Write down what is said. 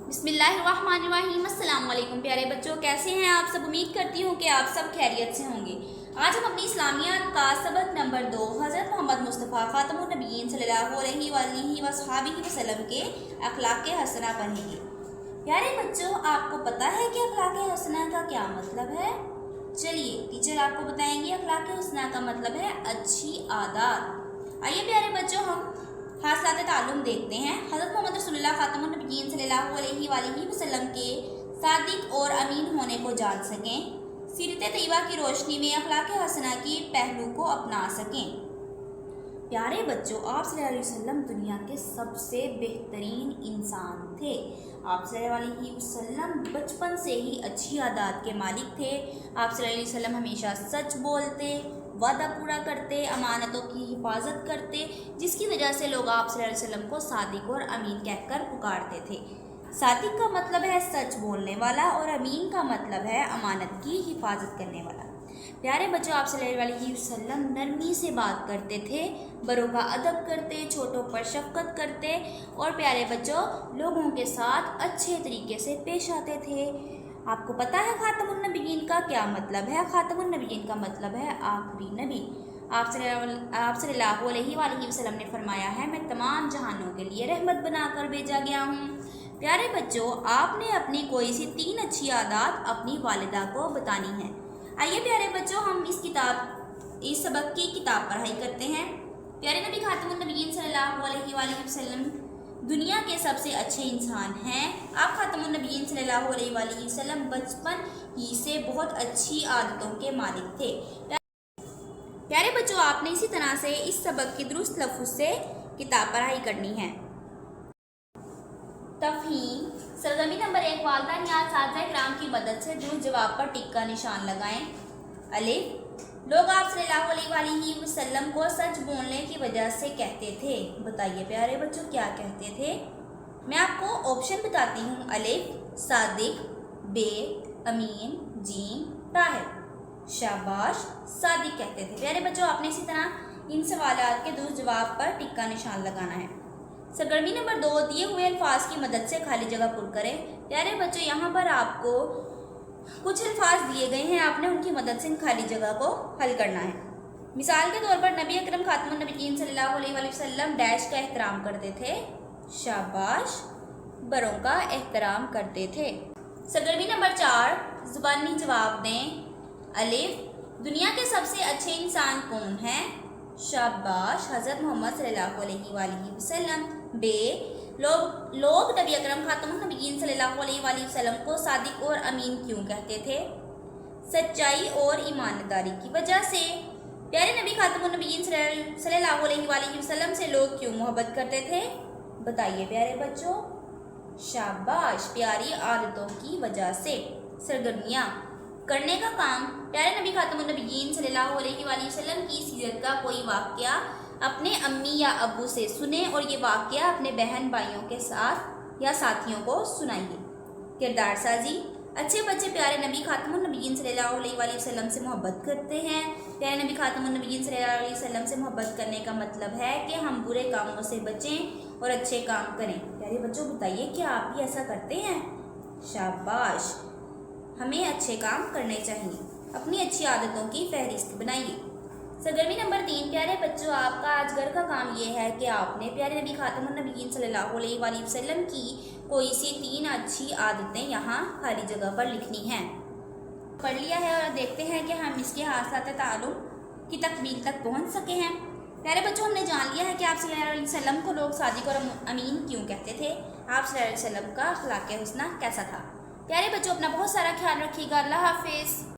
बिस्मिल्लाहिर्रहमानिर्रहीम। अस्सलाम वालेकुम प्यारे बच्चों, कैसे हैं आप सब। उम्मीद करती हूँ कि आप सब खैरियत से होंगे। आज हम अपनी इस्लामियात का सबक नंबर 2 हज़रत मोहम्मद मुस्तफ़ा ख़ातमुन नबिय्यीन सल्लल्लाहु अलैहि वसल्लम के अखलाक़ हसना पढ़ेंगे। प्यारे बच्चों, आपको पता है कि अखलाक़ हसना का क्या मतलब है? चलिए टीचर आपको बताएंगे। अखलाक़ हसना का मतलब है अच्छी आदत। आइए प्यारे बच्चों, हम हासिलात ताल्लुम देखते हैं। हज़रत मोहम्मद रसूलुल्लाह ख़ातमुन नबिय्यीन सल्लल्लाहु अलैहि वसल्लम के सादिक और अमीन होने को जान सकें, सीरत तैयबा की रोशनी में अखलाक़ हसना की पहलू को अपना सकें। प्यारे बच्चों, आप सल्लल्लाहु अलैहि वसल्लम दुनिया के सबसे बेहतरीन इंसान थे। आप सल्लल्लाहु अलैहि वसल्लम बचपन से ही अच्छी आदत के मालिक थे। आप सल्लल्लाहु अलैहि वसल्लम हमेशा सच बोलते, वादा पूरा करते, अमानतों की हिफाजत करते, जिसकी वजह से लोग आप सल्लल्लाहु अलैहि वसल्लम को सादिक और अमीन कहकर पुकारते थे। सादिक का मतलब है सच बोलने वाला और अमीन का मतलब है अमानत की हिफाजत करने वाला। प्यारे बच्चों, आप सल्लल्लाहु अलैहि वसल्लम नरमी से बात करते थे, बड़ों का अदब करते, छोटों पर शफकत करते और प्यारे बच्चों लोगों के साथ अच्छे तरीके से पेश आते थे। आपको पता है खातमुन नबिय्यीन का क्या मतलब है? खातमुन नबिय्यीन का मतलब है आखिरी नबी। आप सल्लल्लाहु अलैहि वसल्लम ने फरमाया है, मैं तमाम जहानों के लिए रहमत बनाकर भेजा गया हूँ। प्यारे बच्चों, आपने अपनी कोई सी 3 अच्छी आदत अपनी वालिदा को बतानी है। आइए प्यारे बच्चों, हम इस सबक की किताब पढ़ाई करते हैं। प्यारे नबी खातमुन नबिय्यीन सल्लल्लाहु अलैहि वसल्लम दुनिया के सबसे अच्छे इंसान हैं। आप खातमुन नबिय्यीन सल्लल्लाहु अलैहि वसल्लम बचपन ही से बहुत अच्छी आदतों के मालिक थे। प्यारे बच्चों, आपने इसी तरह से इस सबक की दुरुस्त लफ्ज़ से किताब पढ़ाई करनी है। तफहीम सरगर्मी नंबर 1, वालिदैन या साथिया इकराम की मदद से दुरुस्त जवाब पर टिक का निशान लगाएं। अलिफ, लोग आप सल्लल्लाहु अलैहि वसल्लम को सच बोलने की वजह से कहते थे। बताइए प्यारे बच्चों क्या कहते थे? मैं आपको ऑप्शन बताती हूँ। अलिफ सादिक, बे अमीन, जीम ताहिर। शाबाश, सादिक कहते थे। प्यारे बच्चों, आपने इसी तरह इन सवालात के दुरुस्त जवाब पर टिक का निशान लगाना है। सरगर्मी नंबर 2, दिए हुए अल्फाज की मदद से खाली जगह पुर करें। प्यारे बच्चों, यहाँ पर आपको कुछ अल्फाज दिए गए हैं, आपने उनकी मदद से इन खाली जगह को हल करना है। मिसाल के तौर पर नबी अकरम खातमुन नबिय्यीन सल्लल्लाहु अलैहि वसल्लम डैश का एहतराम करते थे। शाबाश, बड़ों का एहतराम करते थे। सरगर्मी नंबर 4, जुबानी जवाब दें। अलिफ, दुनिया के सबसे अच्छे इंसान कौन हैं? शाबाश, हज़रत मोहम्मद सल्लल्लाहु अलैहि वसल्लम। बे, लोग नबी अकरम खातमुन नबिय्यीन सल्लल्लाहु अलैहि वसल्लम को सादिक और अमीन क्यों कहते थे? सच्चाई और ईमानदारी की वजह से। प्यारे नबी खातमुन नबिय्यीन सल्लल्लाहु अलैहि वसल्लम से लोग क्यों मोहब्बत करते थे? बताइए प्यारे बच्चों। शाबाश, प्यारी आदतों की वजह से। सरगर्मियाँ करने का काम। प्यारे नबी खातमुन नबिय्यीन सल्लल्लाहु अलैहि वसल्लम की सीरत का कोई वाक़या अपने अम्मी या अब्बू से सुने और ये वाक़या अपने बहन भाइयों के साथ या साथियों को सुनाइए। किरदार साजी। अच्छे बच्चे प्यारे नबी खातमुन नबिय्यीन सल्लल्लाहु अलैहि वसल्लम से मोहब्बत करते हैं। प्यारे नबी खातमुन नबिय्यीन सल्लल्लाहु अलैहि वसल्लम से मोहब्बत करने का मतलब है कि हम बुरे कामों से बचें और अच्छे काम करें। प्यारे बच्चों, बताइए क्या आप भी ऐसा करते हैं? शाबाश, हमें अच्छे काम करने चाहिए। अपनी अच्छी आदतों की फहरिस्त बनाइए। सरगर्मी नंबर 3, प्यारे बच्चों, आपका आज घर का काम ये है कि आपने प्यारे नबी खातमुन नबिय्यीन सल्लल्लाहु अलैहि वसल्लम की कोई सी 3 अच्छी आदतें यहाँ खाली जगह पर लिखनी हैं। पढ़ लिया है और देखते हैं कि हम इसके हासिलात ताल्लुम की तकमील तक पहुँच सके हैं। प्यारे बच्चों, हमने जान लिया है कि आप सल्लल्लाहु अलैहि वसल्लम को लोग सादिक और अमीन क्यों कहते थे। आप सल्लल्लाहु अलैहि वसल्लम का अखलाक़ हुस्ना कैसा था। प्यारे बच्चों, अपना बहुत सारा ख्याल रखिएगा। अल्लाह हाफिज़।